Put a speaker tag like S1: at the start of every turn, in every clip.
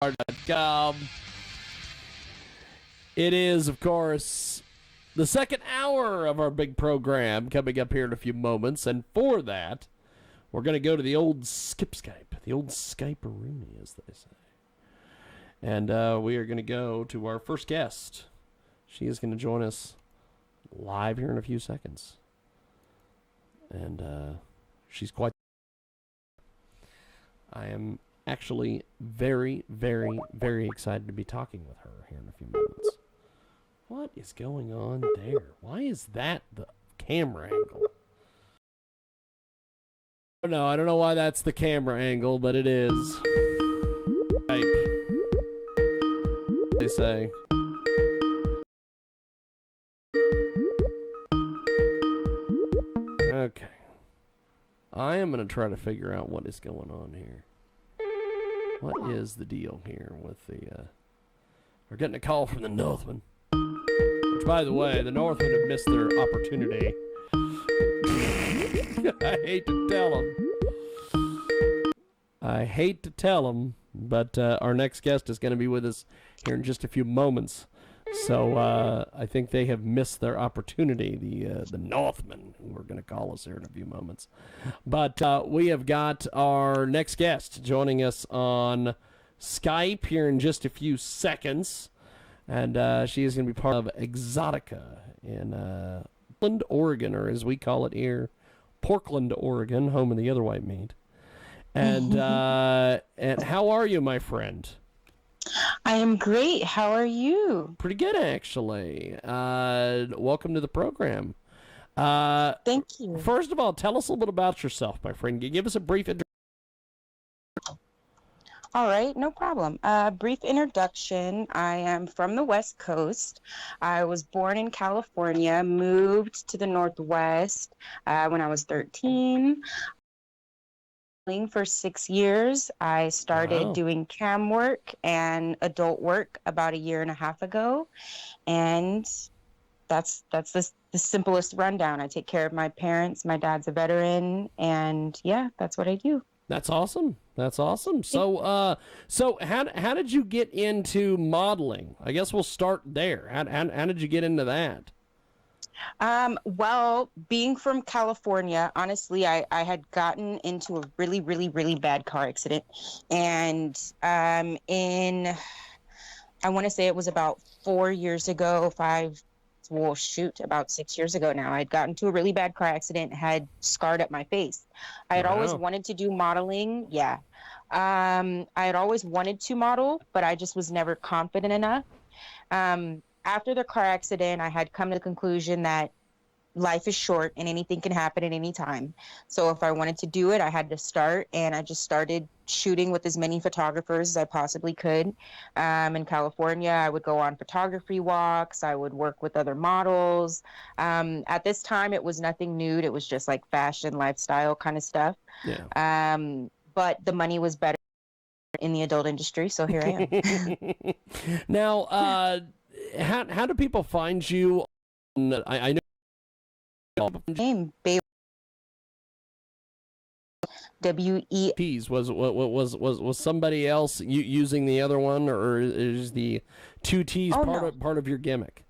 S1: Um, it is, of course, the second hour of our big program coming up here in a few moments. And for that, we're going to go to the old Skype, the old Skype-a-rooney, as they say. And we are going to go to our first guest. She is going to join us live here in a few seconds. And she's quite... I am actually very, very, very excited to be talking with her here in a few moments. What is going on there? Why is that the camera angle? No, I don't know why that's the camera angle, but it is. They say. Okay. I am going to try to figure out what is going on here. What is the deal here with the... We're getting a call from the Northman. Which, by the way, the Northmen have missed their opportunity. I hate to tell them. But our next guest is going to be with us here in just a few moments. So I think they have missed their opportunity, the Northmen, who are going to call us here in a few moments. But we have got our next guest joining us on Skype here in just a few seconds. And she is going to be part of Exotica in Portland, Oregon, or as we call it here, Portland, Oregon, home of the other white meat. And how are you, my friend?
S2: I am great. How are you?
S1: Pretty good, actually. Welcome to the program.
S2: Thank you.
S1: First of all, tell us a little bit about yourself, my friend. Give us a brief introduction.
S2: All right, no problem. Brief introduction. I am from the West Coast. I was born in California, moved to the Northwest when I was 13. For 6 years. I started doing cam work and adult work about 1.5 years ago, and that's the simplest rundown. I take care of my parents. My dad's a veteran, and yeah, that's what I do.
S1: That's awesome. So how did you get into modeling? I guess we'll start there. How did you get into that?
S2: Well, being from California, honestly, I had gotten into a really, really, really bad car accident. And I want to say it was about 4 years ago, about 6 years ago now. I'd gotten into a really bad car accident, had scarred up my face. I had always wanted to do modeling. Yeah. I had always wanted to model, but I just was never confident enough. After the car accident, I had come to the conclusion that life is short and anything can happen at any time. So if I wanted to do it, I had to start, and I just started shooting with as many photographers as I possibly could. In California, I would go on photography walks. I would work with other models. At this time, it was nothing nude. It was just like fashion, lifestyle kind of stuff.
S1: Yeah.
S2: But the money was better in the adult industry, so here I am.
S1: Now, how do people find you? I know.
S2: Name Bae Westt.
S1: Was somebody else using the other one, or is the two T's part of your gimmick?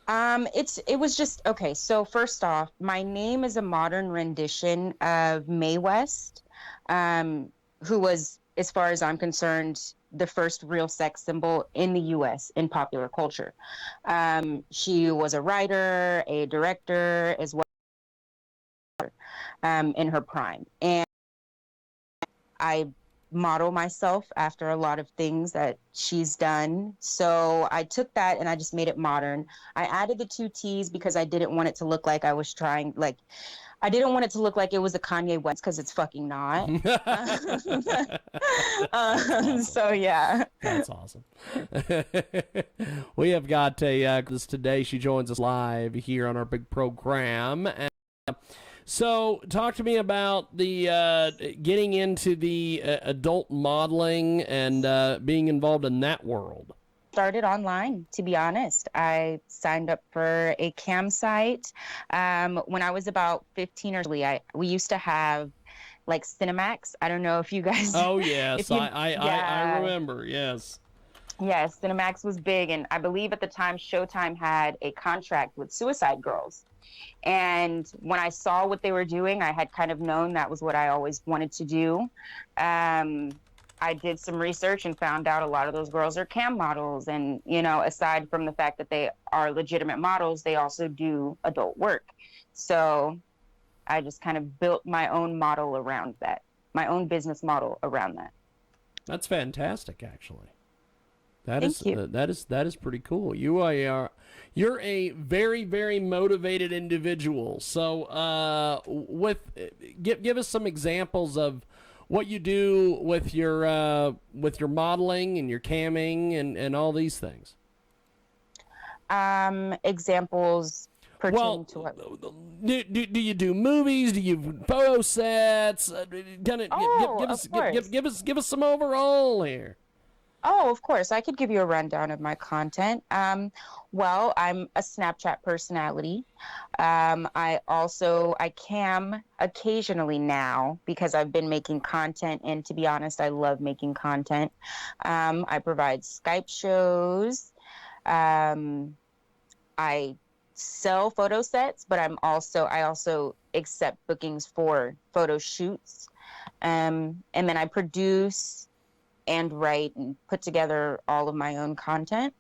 S2: It was just okay. So first off, my name is a modern rendition of Bae Westt, who was, as far as I'm concerned, the first real sex symbol in the U.S. in popular culture. She was a writer, a director, as well, in her prime. And I model myself after a lot of things that she's done. So I took that and I just made it modern. I added the two T's because I didn't want it to look like I was trying, I didn't want it to look like it was a Kanye West, because it's fucking not.
S1: Awesome.
S2: So yeah.
S1: That's awesome. We have got this today. She joins us live here on our big program. And, so talk to me about the getting into the adult modeling and being involved in that world.
S2: Started online, to be honest. I signed up for a cam site when I was about 15 or so. We used to have like Cinemax. I don't know if you guys.
S1: Oh yes,
S2: if you,
S1: I remember. Yes.
S2: Yes, Cinemax was big, and I believe at the time Showtime had a contract with Suicide Girls. And when I saw what they were doing, I had kind of known that was what I always wanted to do. I did some research and found out a lot of those girls are cam models. And, aside from the fact that they are legitimate models, they also do adult work. So I just kind of built my own model around that, my own business model around that.
S1: That's fantastic, actually.
S2: Thank you.
S1: That is pretty cool. You're a very, very motivated individual. So give us some examples of what you do with your modeling and your camming and all these things.
S2: Examples pertaining to what?
S1: Do you do movies? Do you photo sets? Give us some overall here.
S2: Oh, of course. I could give you a rundown of my content. Well, I'm a Snapchat personality. I cam occasionally now because I've been making content, and to be honest, I love making content. I provide Skype shows. I sell photo sets, but I also accept bookings for photo shoots. And then I produce and write and put together all of my own content.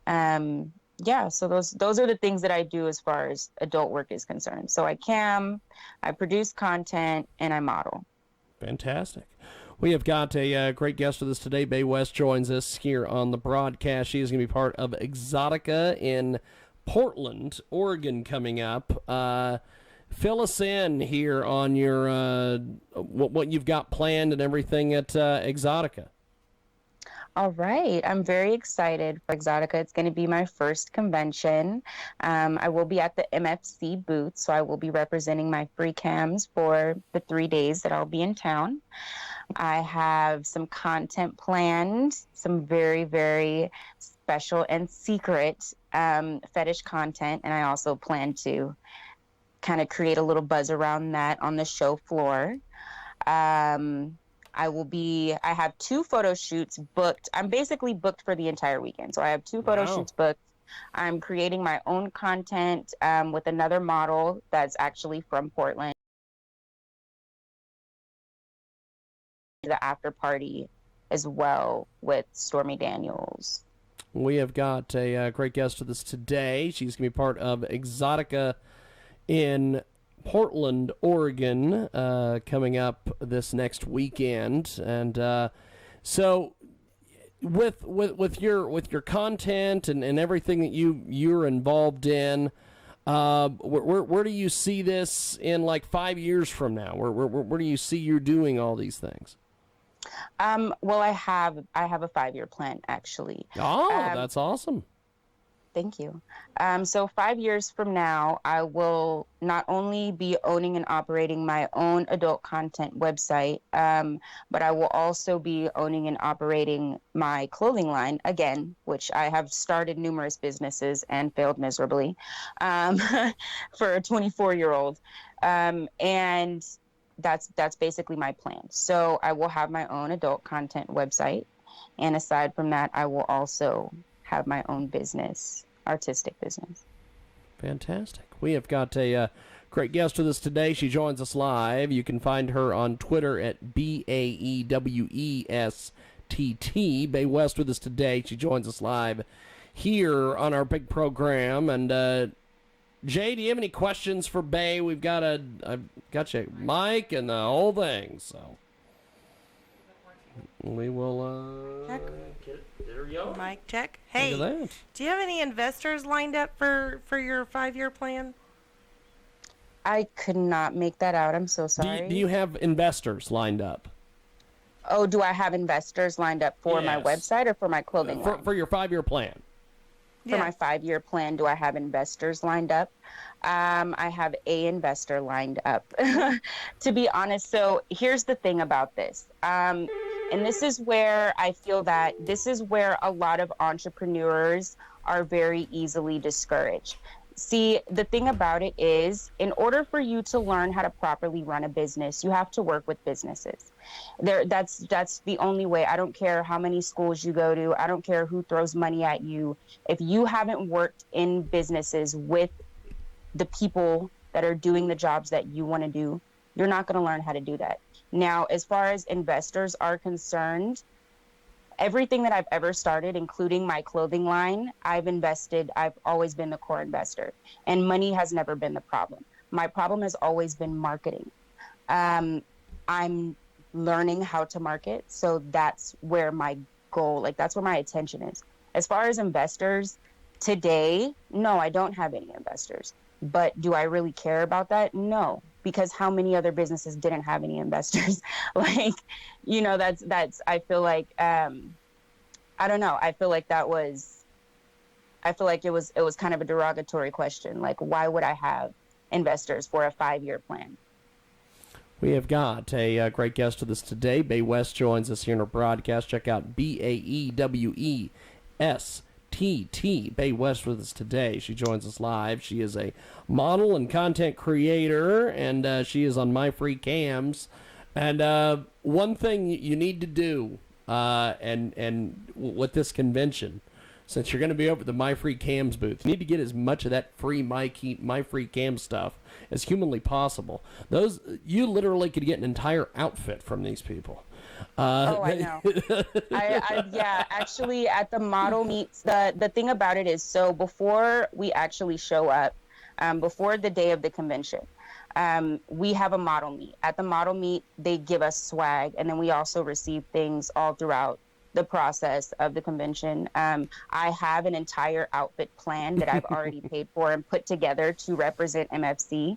S2: So those are the things that I do as far as adult work is concerned. So I cam, I produce content, and I model.
S1: Fantastic. We have got a great guest with us today. Bae Westt joins us here on the broadcast. She is going to be part of Exotica in Portland, Oregon, coming up. Fill us in here on your what you've got planned and everything at Exotica.
S2: All right. I'm very excited for Exotica. It's going to be my first convention. I will be at the MFC booth, so I will be representing my free cams for the 3 days that I'll be in town. I have some content planned, some very, very special and secret fetish content, and I also plan to kind of create a little buzz around that on the show floor. I have 2 photo shoots booked. I'm basically booked for the entire weekend. So I have 2 photo shoots booked. I'm creating my own content with another model that's actually from Portland. The after party as well with Stormy Daniels.
S1: We have got a great guest with us today. She's going to be part of Exotica in Portland, Oregon, coming up this next weekend. And so with your content and everything that you're involved in, where do you see this in like 5 years from now? Where do you see you doing all these things?
S2: Well, I have a 5-year plan, actually.
S1: Oh, that's awesome.
S2: Thank you. So 5 years from now, I will not only be owning and operating my own adult content website, but I will also be owning and operating my clothing line again, which I have started numerous businesses and failed miserably for a 24-year-old. And that's basically my plan. So I will have my own adult content website. And aside from that, I will also have my own business, artistic business.
S1: Fantastic. We have got a great guest with us today. She joins us live. You can find her on Twitter at BaeWestt. Bae Westt with us today. She joins us live here on our big program. And Jay, do you have any questions for Bae? I've got you mic and the whole thing, so we will
S3: check.
S1: There we go.
S3: Mic check. Hey, do you have any investors lined up for your 5-year plan?
S2: I could not make that out. I'm so sorry.
S1: Do you have investors lined up?
S2: Oh, do I have investors lined up for my website or for my clothing line?
S1: For your 5-year plan.
S2: For my 5-year plan, do I have investors lined up? I have a investor lined up, to be honest. So here's the thing about this. And this is where I feel that this is where a lot of entrepreneurs are very easily discouraged. See, the thing about it is, in order for you to learn how to properly run a business, you have to work with businesses. That's the only way. I don't care how many schools you go to. I don't care who throws money at you. If you haven't worked in businesses with the people that are doing the jobs that you want to do, you're not going to learn how to do that. Now, as far as investors are concerned, everything that I've ever started, including my clothing line, I've invested. I've always been the core investor, and money has never been the problem. My problem has always been marketing. I'm learning how to market, so that's where my goal, like that's where my attention is. As far as investors, today, no, I don't have any investors. But do I really care about that? No, because how many other businesses didn't have any investors? Like, that's, I feel like, I don't know. I feel like it was kind of a derogatory question. Like, why would I have investors for a 5-year plan?
S1: We have got a great guest with us today. Bae Westt joins us here in our broadcast. Check out BAEWESTT. Bae Westt with us today. She joins us live. She is a model and content creator, and she is on My Free Cams. And one thing you need to do, and with this convention, since you're going to be over at the My Free Cams booth, you need to get as much of that free My Free Cam stuff as humanly possible. You literally could get an entire outfit from these people.
S2: I know. Yeah, actually at the model meets, the thing about it is, so before we actually show up, before the day of the convention, we have a model meet. At the model meet, they give us swag, and then we also receive things all throughout the process of the convention. I have an entire outfit plan that I've already paid for and put together to represent MFC.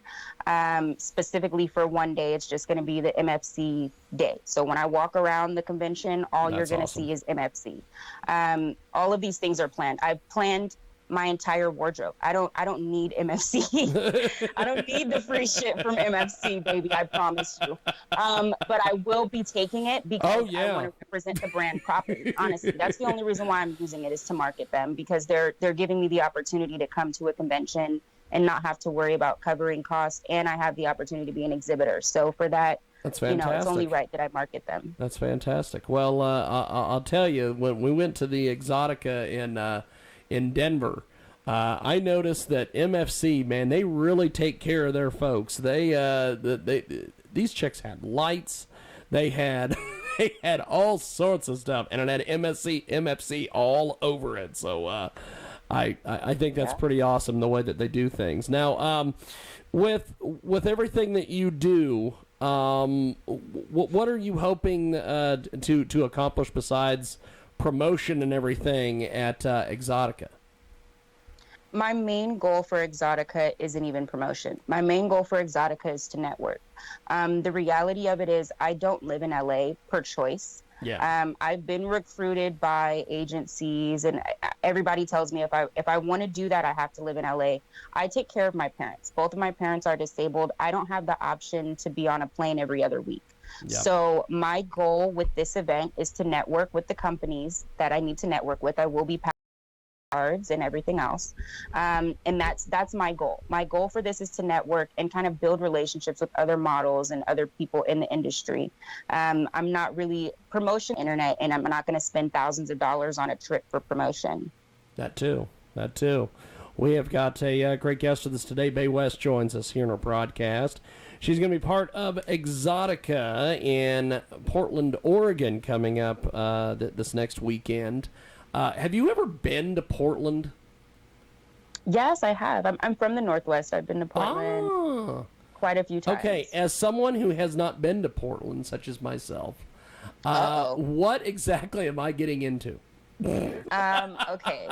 S2: Specifically for one day, it's just going to be the MFC day. So when I walk around the convention, all you're going to see is MFC. All of these things are planned. I've planned my entire wardrobe. I don't need MFC. I don't need the free shit from MFC, baby. I promise you. But I will be taking it because I want to represent the brand properly. Honestly, that's the only reason why I'm using it, is to market them, because they're giving me the opportunity to come to a convention and not have to worry about covering costs, and I have the opportunity to be an exhibitor. So for that,
S1: that's fantastic.
S2: It's only right that I market them.
S1: That's fantastic. Well, I'll tell you, when we went to the Exotica in Denver, I noticed that MFC, man, they really take care of their folks. These chicks had lights, they had all sorts of stuff, and it had MFC all over it. So I think that's pretty awesome, the way that they do things. Now, with everything that you do, what are you hoping to accomplish besides promotion and everything at Exotica?
S2: My main goal for Exotica isn't even promotion. My main goal for Exotica is to network. The reality of it is, I don't live in LA per choice.
S1: Yeah.
S2: I've been recruited by agencies, and everybody tells me if I want to do that, I have to live in LA. I take care of my parents. Both of my parents are disabled. I don't have the option to be on a plane every other week. Yep. So my goal with this event is to network with the companies that I need to network with. I will be cards and everything else, and that's my goal. My goal for this is to network and kind of build relationships with other models and other people in the industry. I'm not really promotion internet, and I'm not going to spend thousands of dollars on a trip for promotion.
S1: That too. We have got a great guest with us today. Bae Westt joins us here in our broadcast. She's going to be part of Exotica in Portland, Oregon, coming up this next weekend. Have you ever been to Portland?
S2: Yes, I have. I'm from the Northwest. I've been to Portland quite a few times.
S1: Okay, as someone who has not been to Portland, such as myself, what exactly am I getting into?
S2: Okay.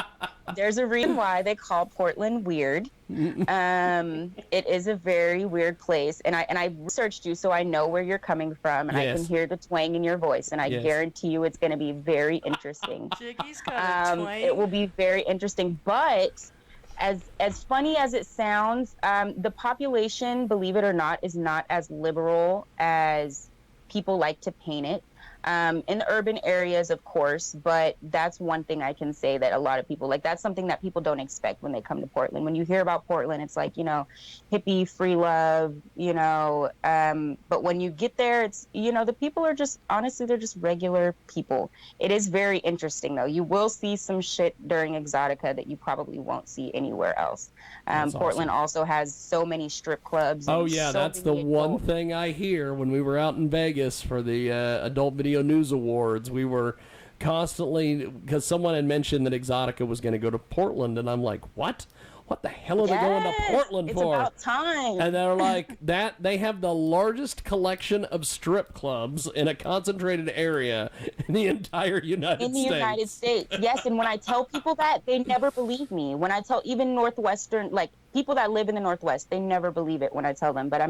S2: There's a reason why they call Portland weird. It is a very weird place, and I researched you, so I know where you're coming from, and I can hear the twang in your voice, and I guarantee you it's going to be very interesting.
S3: Jiggy's got a twang.
S2: It will be very interesting, but as funny as it sounds, the population, believe it or not, is not as liberal as people like to paint it. in the urban areas, of course, but that's one thing I can say that a lot of people, like, that's something that people don't expect when they come to Portland. When you hear about Portland, it's like, hippie, free love, but when you get there, it's, the people are just, honestly, they're just regular people. It is very interesting, though. You will see some shit during Exotica that you probably won't see anywhere else. Portland also has so many strip clubs.
S1: Oh, yeah, that's the one thing I hear when we were out in Vegas for the Adult Video News Awards. We were constantly, because someone had mentioned that Exotica was going to go to Portland, and I'm like, what? What the hell are they going to Portland for?
S2: It's about time.
S1: And they're like, they have the largest collection of strip clubs in a concentrated area in the entire United States.
S2: In the United States, yes. And when I tell people that, they never believe me. When I tell even Northwestern, like people that live in the Northwest, they never believe it when I tell them. But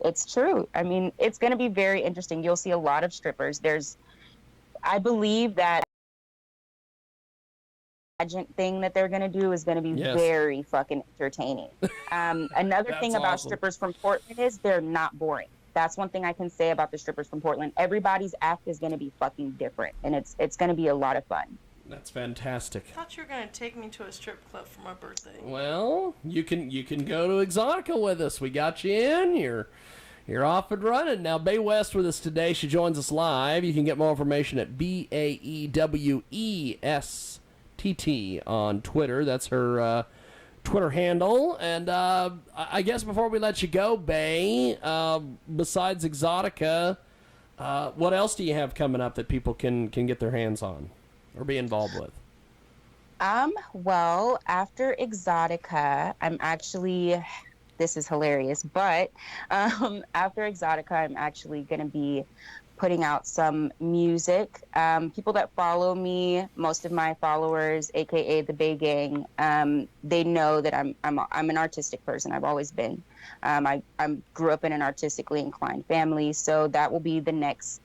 S2: it's true. I mean, it's going to be very interesting. You'll see a lot of strippers. I believe that thing that they're going to do is going to be very fucking entertaining. Another thing about strippers from Portland is they're not boring. That's one thing I can say about the strippers from Portland. Everybody's act is going to be fucking different, and it's going to be a lot of fun.
S1: That's fantastic.
S3: I thought you were going to take me to a strip club for my birthday.
S1: Well, you can go to Exotica with us. We got you in. You're off and running. Now, Bae Westt with us today. She joins us live. You can get more information at BAEWESTT on Twitter. That's her Twitter handle. And I guess before we let you go, Bae, besides Exotica, what else do you have coming up that people can get their hands on or be involved with?
S2: Well, after Exotica, I'm actually... This is hilarious, but after Exotica, I'm actually going to be putting out some music. People that follow me, most of my followers, aka the Bae Gang, they know that I'm an artistic person. I've always been. I grew up in an artistically inclined family, so that will be the next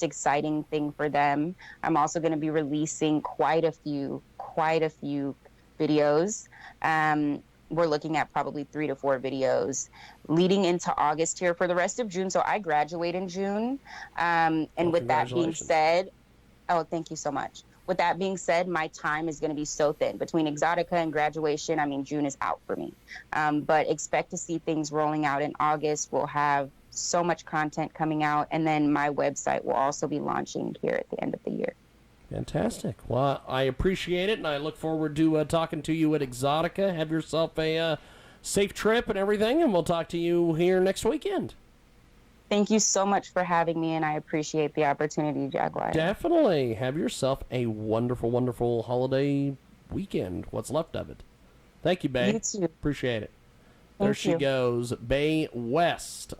S2: exciting thing for them. I'm also going to be releasing quite a few videos. We're looking at probably 3 to 4 videos leading into August here for the rest of June. So I graduate in June. And with that being said, thank you so much. With that being said, my time is going to be so thin between Exotica and graduation. I mean, June is out for me. But expect to see things rolling out in August. We'll have so much content coming out. And then my website will also be launching here at the end of the year.
S1: Fantastic. Well, I appreciate it, and I look forward to talking to you at Exotica. Have yourself a safe trip and everything, and we'll talk to you here next weekend.
S2: Thank you so much for having me, and I appreciate the opportunity, Jaguar.
S1: Definitely. Have yourself a wonderful, wonderful holiday weekend, what's left of it. Thank you, Bae.
S2: You too.
S1: Appreciate it. There she goes, Bae Westt.